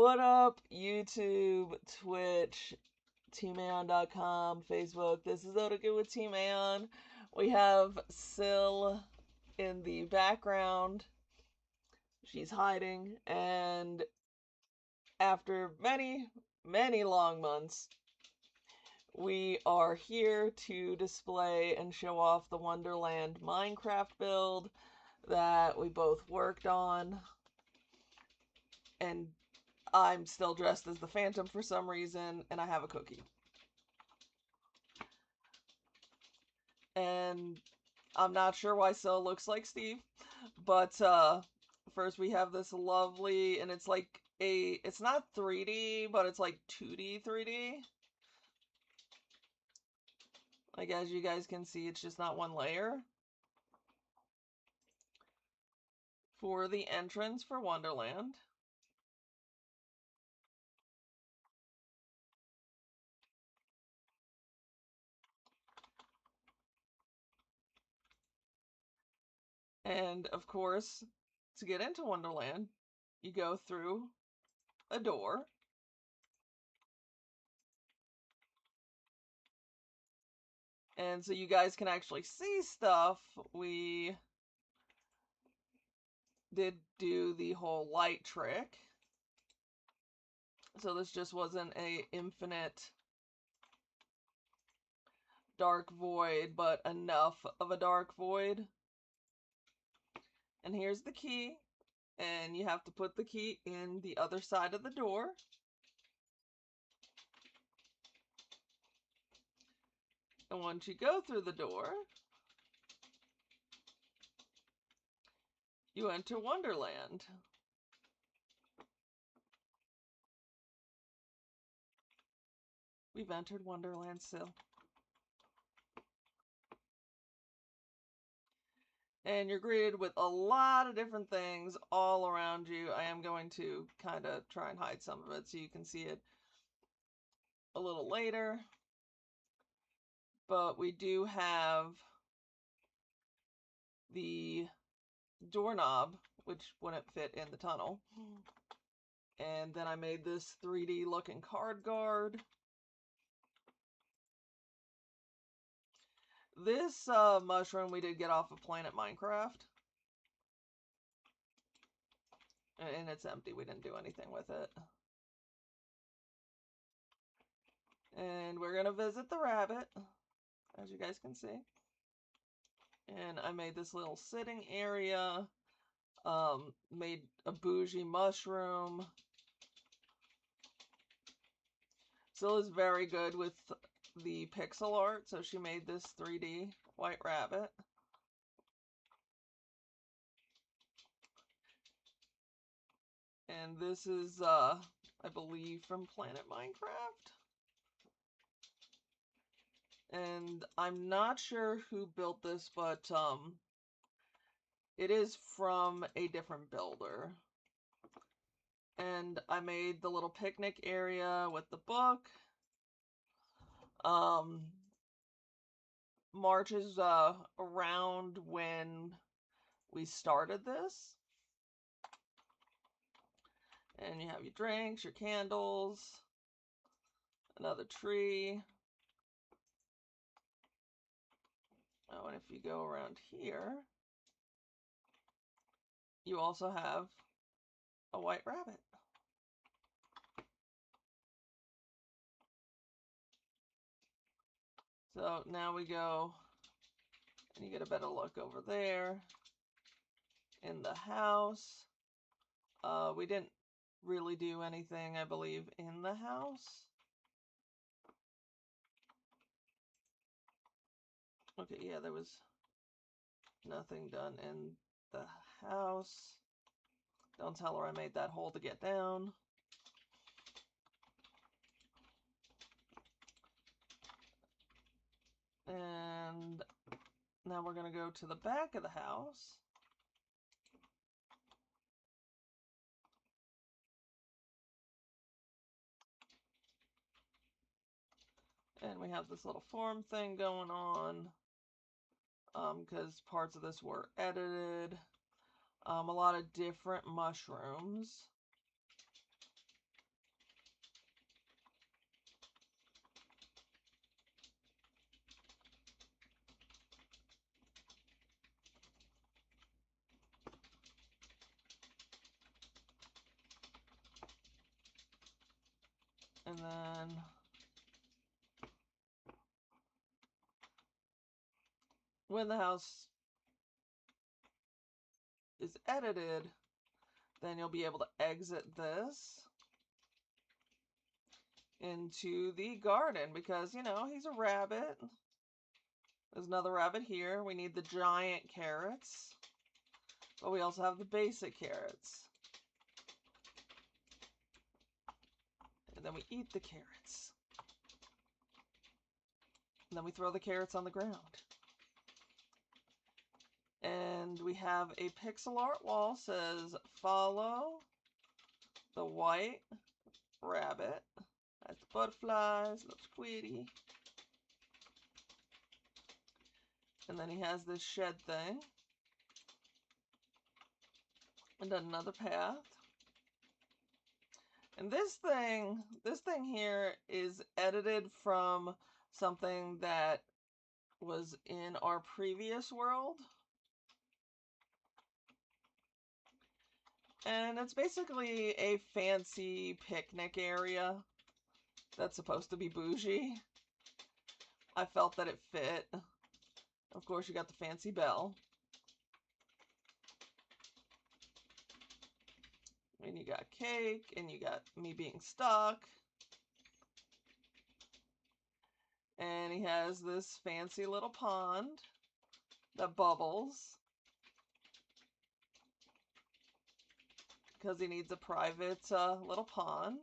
What up, YouTube, Twitch, TeamAONN.com, Facebook? This is Otaku with TeamAONN. We have Syl in the background. She's hiding, and after many, many long months, we are here to display and show off the Wonderland Minecraft build that we both worked on. And I'm still dressed as the Phantom for some reason, and I have a cookie. And I'm not sure why Syl looks like Steve, but first we have this lovely, and it's like it's not 3D, but it's like 2D 3D. Like, as you guys can see, it's just not one layer. For the entrance for Wonderland. And, of course, to get into Wonderland, you go through a door. And so you guys can actually see stuff. We did do the whole light trick. So this just wasn't a infinite dark void, but enough of a dark void. And here's the key. And you have to put the key in the other side of the door. And once you go through the door, you enter Wonderland. We've entered Wonderland still. And you're greeted with a lot of different things all around you. I am going to kind of try and hide some of it so you can see it a little later. But we do have the doorknob, which wouldn't fit in the tunnel. And then I made this 3D looking card guard. This mushroom we did get off of Planet Minecraft. And it's empty. We didn't do anything with it. And we're going to visit the rabbit, as you guys can see. And I made this little sitting area. Made a bougie mushroom. Syl is very good with the pixel art, so she made this 3D white rabbit. And this is, I believe, from Planet Minecraft. And I'm not sure who built this, but it is from a different builder. And I made the little picnic area with the book. March is around when we started this. And you have your drinks, your candles, another tree. Oh, and if you go around here, you also have a white rabbit. So now we go, and you get a better look over there in the house. We didn't really do anything, I believe, in the house. Okay, yeah, there was nothing done in the house. Don't tell her I made that hole to get down. And now we're going to go to the back of the house. And we have this little farm thing going on. Because parts of this were edited. A lot of different mushrooms. And then when the house is edited, then you'll be able to exit this into the garden because, you know, he's a rabbit. There's another rabbit here. We need the giant carrots, but we also have the basic carrots. And then we eat the carrots. And then we throw the carrots on the ground. And we have a pixel art wall says, follow the white rabbit. That's the butterflies, looks pretty. And then he has this shed thing. And then another path. And this thing here is edited from something that was in our previous world. And it's basically a fancy picnic area that's supposed to be bougie. I felt that it fit. Of course, you got the fancy bell. And you got cake, and you got me being stuck. And he has this fancy little pond that bubbles. Because he needs a private little pond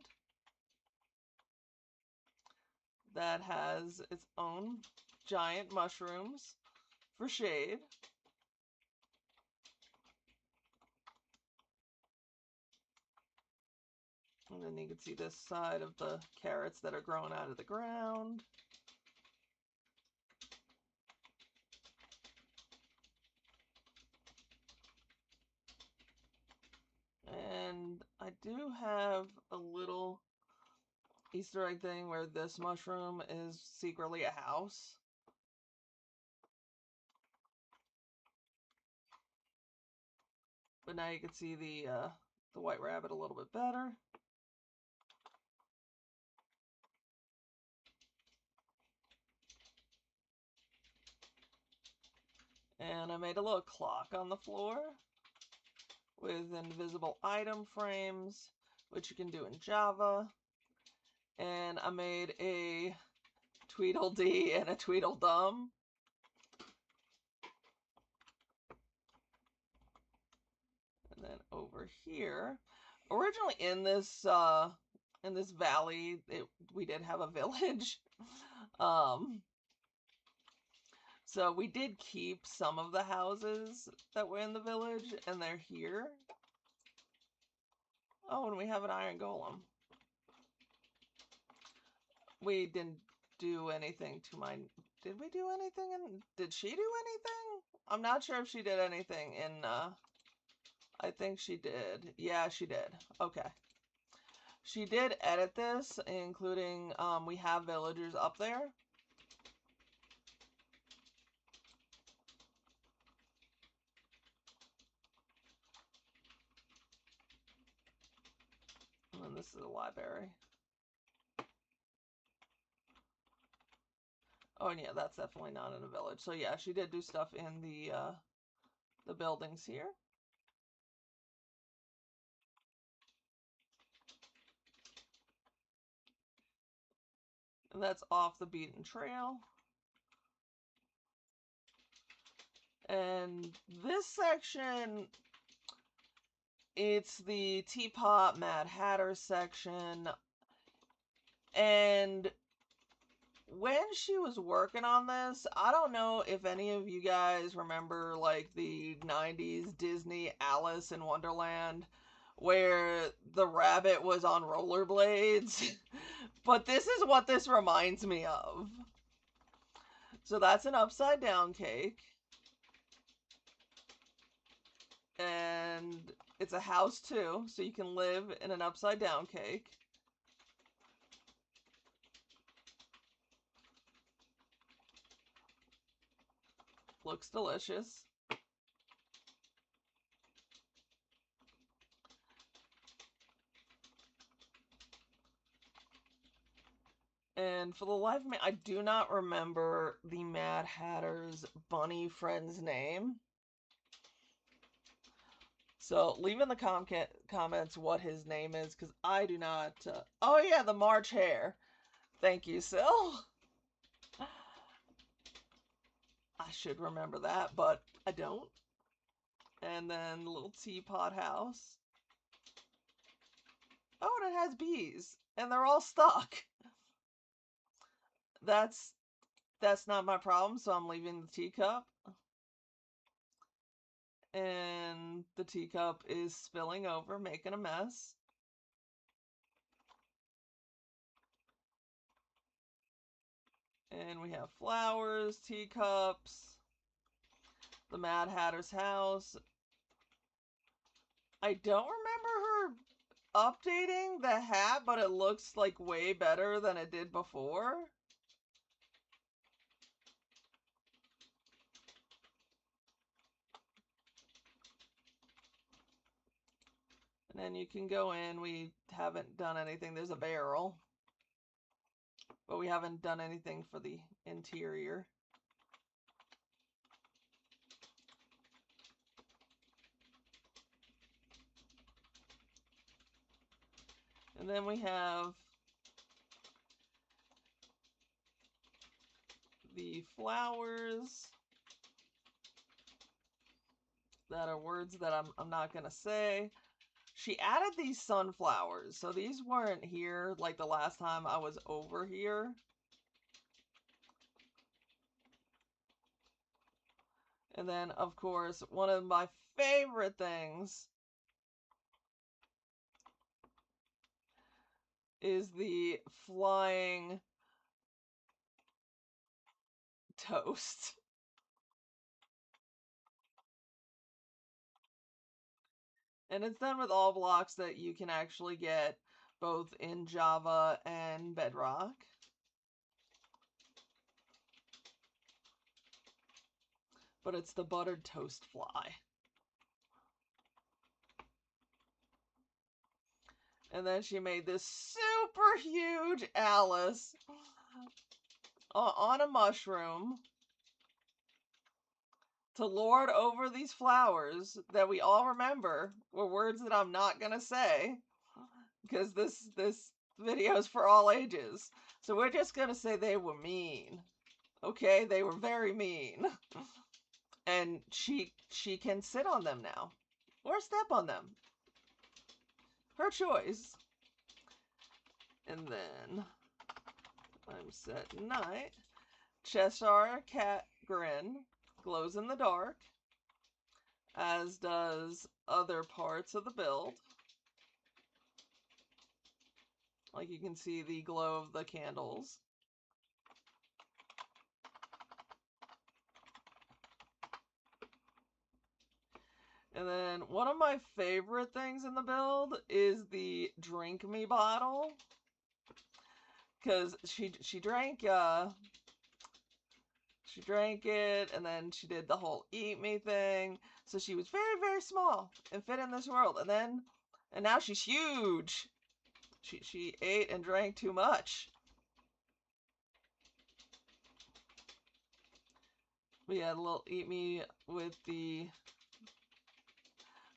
that has its own giant mushrooms for shade. And then you can see this side of the carrots that are growing out of the ground. And I do have a little Easter egg thing where this mushroom is secretly a house. But now you can see the white rabbit a little bit better. And I made a little clock on the floor with invisible item frames, which you can do in Java. And I made a Tweedledee and a Tweedledum. And then over here, originally in this valley, we did have a village. So we did keep some of the houses that were in the village, and they're here. Oh, and we have an iron golem. We didn't do anything to my... Did we do anything? Did she do anything? I'm not sure if she did anything in... I think she did. Yeah, she did. Okay. She did edit this, including we have villagers up there. And then this is a library. Oh, and yeah, that's definitely not in a village. So yeah, she did do stuff in the buildings here. And that's off the beaten trail. And this section, it's the Teapot Mad Hatter section. And when she was working on this, I don't know if any of you guys remember like the 90s Disney Alice in Wonderland, where the rabbit was on rollerblades. But this is what this reminds me of. So that's an upside down cake. And it's a house too, so you can live in an upside down cake. Looks delicious. And for the life of me, I do not remember the Mad Hatter's bunny friend's name. So leave in the comments what his name is, because I do not... Oh yeah, the March Hare. Thank you, Sil. I should remember that, but I don't. And then the little teapot house. Oh, and it has bees. And they're all stuck. That's not my problem, so I'm leaving the teacup. And the teacup is spilling over, making a mess. And we have flowers, teacups, the Mad Hatter's house. I don't remember her updating the hat, but it looks like way better than it did before. And then you can go in. We haven't done anything. There's a barrel. But we haven't done anything for the interior. And then we have the flowers that are words that I'm not going to say. She added these sunflowers. So these weren't here like the last time I was over here. And then, of course, one of my favorite things is the flying toast. And it's done with all blocks that you can actually get both in Java and Bedrock. But it's the buttered toast fly. And then she made this super huge Alice on a mushroom to lord over these flowers that we all remember were words that I'm not going to say because this video is for all ages. So we're just going to say they were mean. Okay, they were very mean. And she can sit on them now or step on them. Her choice. And then I'm set night. Cheshire Cat Grin glows in the dark, as does other parts of the build. Like you can see the glow of the candles. And then one of my favorite things in the build is the drink me bottle. Because she drank it, and then she did the whole eat me thing. So she was very, very small and fit in this world. And now she's huge. She ate and drank too much. We had a little eat me with the...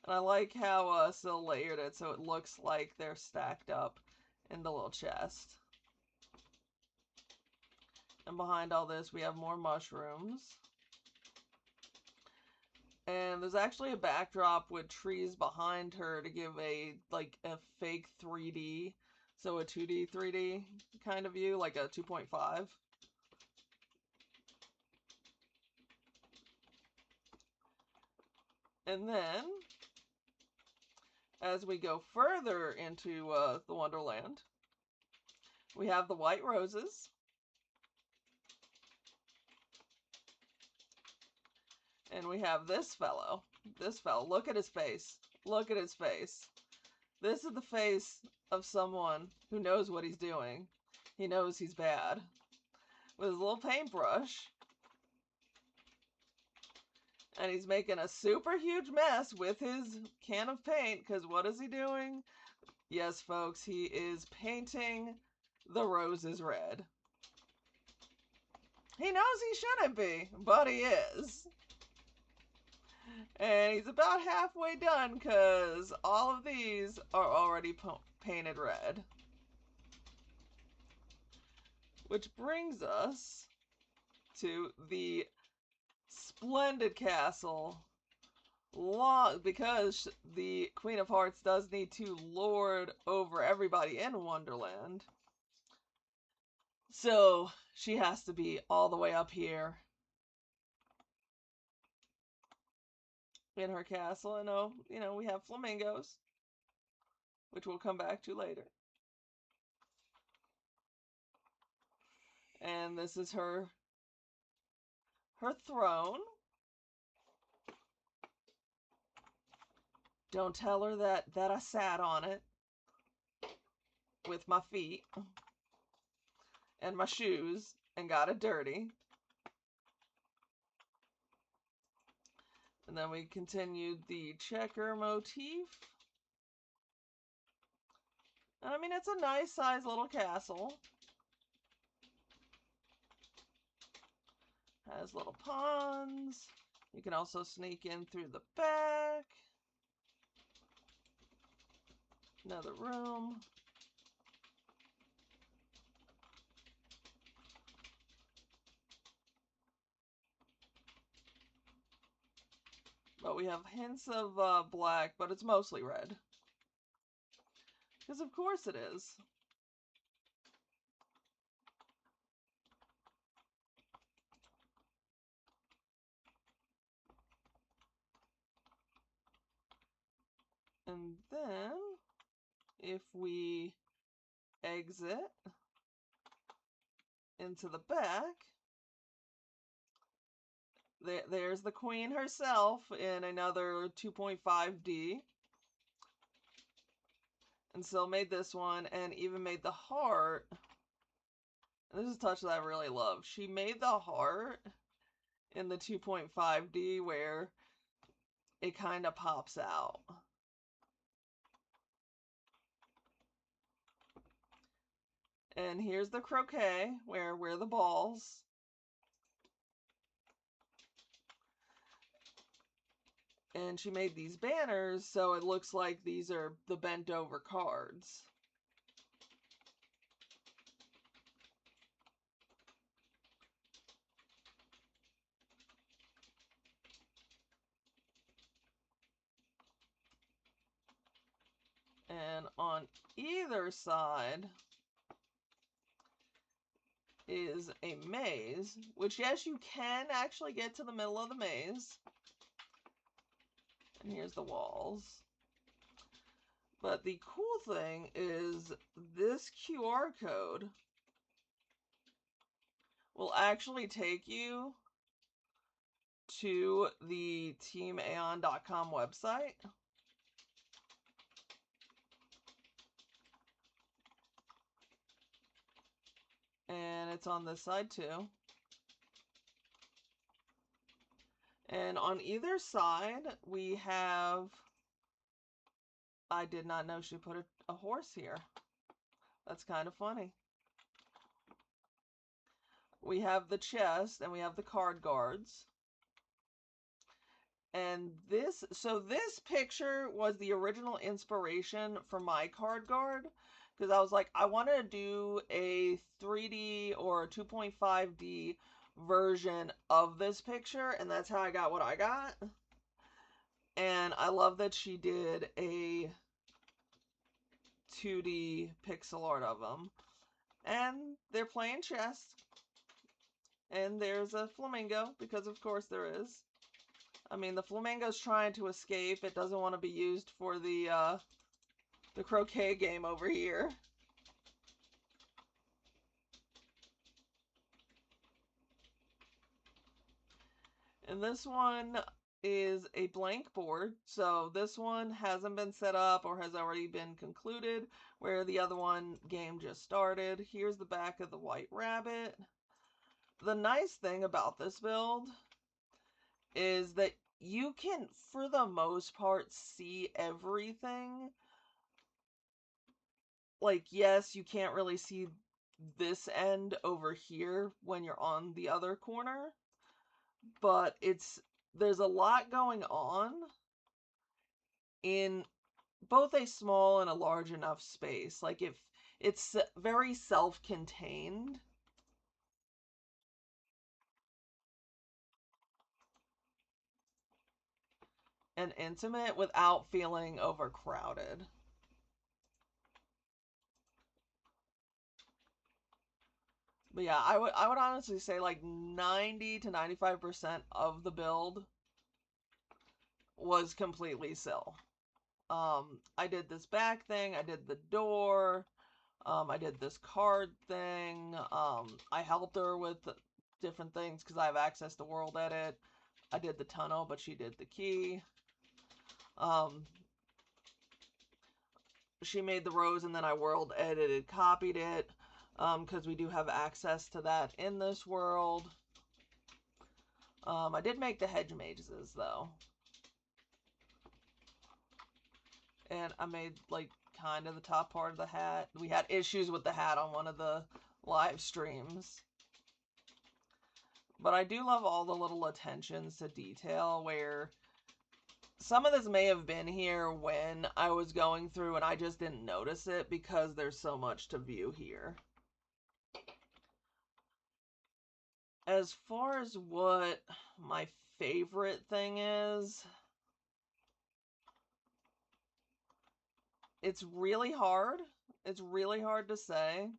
And I like how Sil layered it so it looks like they're stacked up in the little chest. And behind all this, we have more mushrooms. And there's actually a backdrop with trees behind her to give a fake 3D. So a 2D, 3D kind of view, like a 2.5. And then, as we go further into the Wonderland, we have the white roses. And we have this fellow. This fellow. Look at his face. Look at his face. This is the face of someone who knows what he's doing. He knows he's bad. With his little paintbrush. And he's making a super huge mess with his can of paint. Because what is he doing? Yes, folks, he is painting the roses red. He knows he shouldn't be, but he is. And he's about halfway done because all of these are already painted red. Which brings us to the splendid castle. Because the Queen of Hearts does need to lord over everybody in Wonderland. So she has to be all the way up here in her castle. And we have flamingos, which we'll come back to later. And this is her throne. Don't tell her that I sat on it with my feet and my shoes and got it dirty. And then we continued the checker motif. And I mean, it's a nice size little castle. Has little ponds. You can also sneak in through the back. Another room. But we have hints of black, but it's mostly red. Because of course it is. And then, if we exit into the back, there's the queen herself in another 2.5D. And still made this one, and even made the heart. And this is a touch that I really love. She made the heart in the 2.5D where it kind of pops out. And here's the croquet, where the balls. And she made these banners, so it looks like these are the bent over cards. And on either side is a maze, which yes, you can actually get to the middle of the maze. And here's the walls. But the cool thing is this QR code will actually take you to the TeamAONN.com website. And it's on this side too. And on either side, we have... I did not know she put a horse here. That's kind of funny. We have the chest and we have the card guards. And this picture was the original inspiration for my card guard. Because I was like, I wanted to do a 3D or 2.5D version of this picture. And that's how I got what I got. And I love that she did a 2D pixel art of them. And they're playing chess. And there's a flamingo, because of course there is. I mean, the flamingo's trying to escape. It doesn't want to be used for the croquet game over here. And this one is a blank board. So this one hasn't been set up or has already been concluded, where the other one game just started. Here's the back of the white rabbit. The nice thing about this build is that you can, for the most part, see everything. Like, yes, you can't really see this end over here when you're on the other corner, but there's a lot going on in both a small and a large enough space. Like, if it's very self-contained. And intimate without feeling overcrowded. But yeah, I would honestly say like 90 to 95% of the build was completely Sil. I did this back thing, I did the door, I did this card thing, I helped her with different things because I have access to world edit. I did the tunnel, but she did the key. She made the rose and then I world edited, copied it, because we do have access to that in this world. I did make the hedge mazes though. And I made like kind of the top part of the hat. We had issues with the hat on one of the live streams. But I do love all the little attentions to detail where some of this may have been here when I was going through and I just didn't notice it because there's so much to view here. As far as what my favorite thing is, it's really hard. It's really hard to say.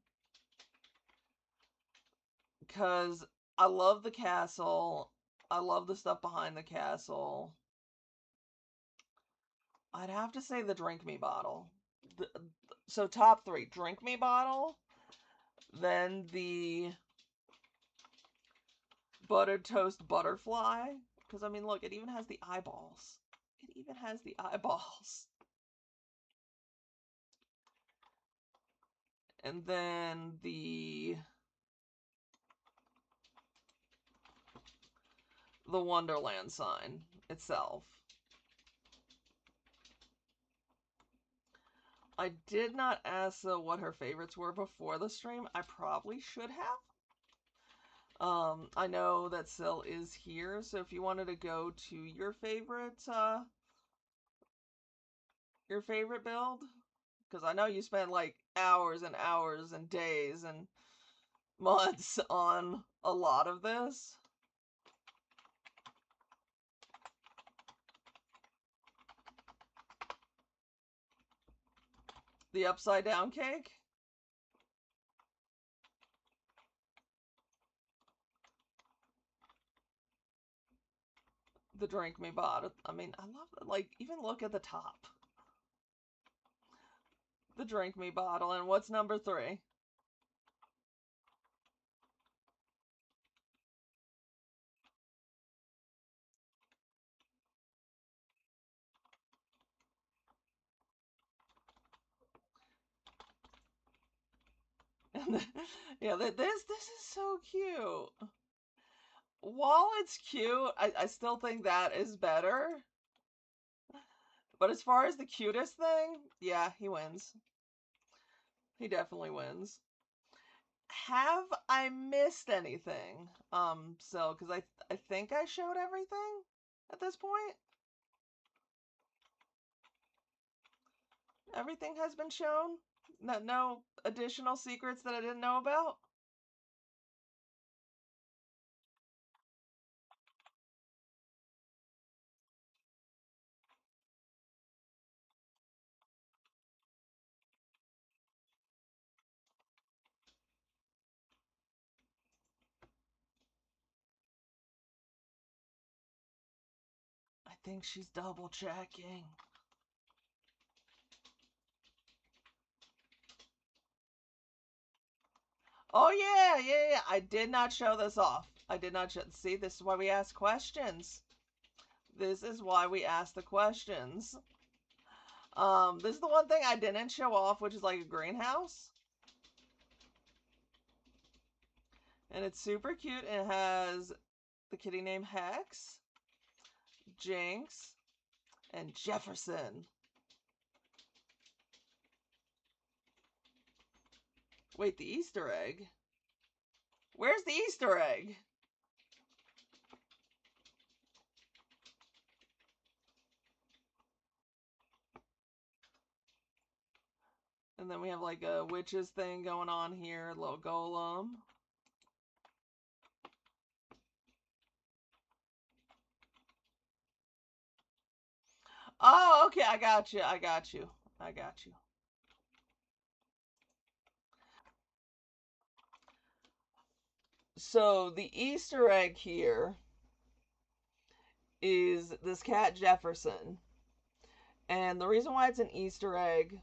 Because I love the castle. I love the stuff behind the castle. I'd have to say the drink me bottle. So top three, drink me bottle, then the buttered toast butterfly. Because, I mean, look, it even has the eyeballs. It even has the eyeballs. And then the Wonderland sign itself. I did not ask what her favorites were before the stream. I probably should have. I know that Sil is here, so if you wanted to go to your favorite build, because I know you spent like hours and hours and days and months on a lot of this. The upside down cake? The drink me bought. I mean, I love it. Like, even look at the top. The drink me bottle. And what's number 3? Yeah, this is so cute. While it's cute, I still think that is better. But as far as the cutest thing, yeah, he wins. He definitely wins. Have I missed anything? So, because I think I showed everything at this point. Everything has been shown. No additional secrets that I didn't know about. I think she's double checking. Oh yeah. I did not show this off. I did not show. See, this is why we ask questions. This is why we ask the questions. This is the one thing I didn't show off, which is like a greenhouse. And it's super cute. It has the kitty named Hex, Jinx, and Jefferson. Wait, the Easter egg? Where's the Easter egg? And then we have like a witches thing going on here, a little golem. Oh, okay, I got you. I got you. I got you. So the Easter egg here is this cat Jefferson. And the reason why it's an Easter egg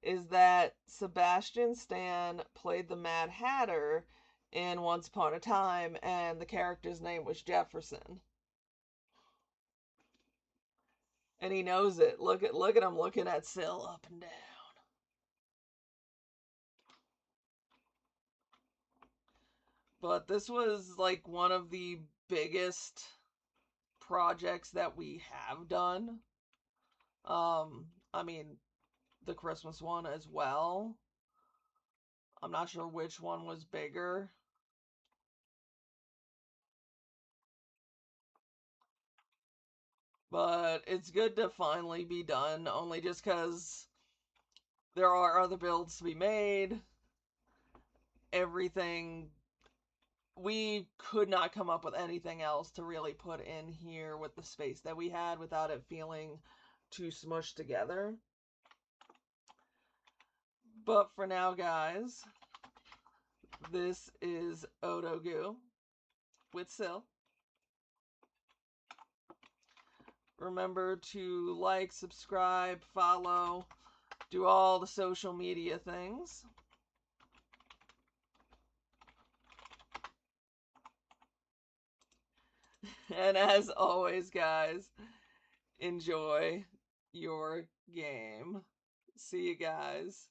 is that Sebastian Stan played the Mad Hatter in Once Upon a Time, and the character's name was Jefferson. And he knows it. Look at him looking at Syl up and down. But this was like one of the biggest projects that we have done. I mean, the Christmas one as well. I'm not sure which one was bigger. But it's good to finally be done, only just because there are other builds to be made. Everything. We could not come up with anything else to really put in here with the space that we had without it feeling too smushed together. But for now, guys, this is Odogu with Syl. Remember to like, subscribe, follow, do all the social media things. And as always, guys, enjoy your game. See you guys.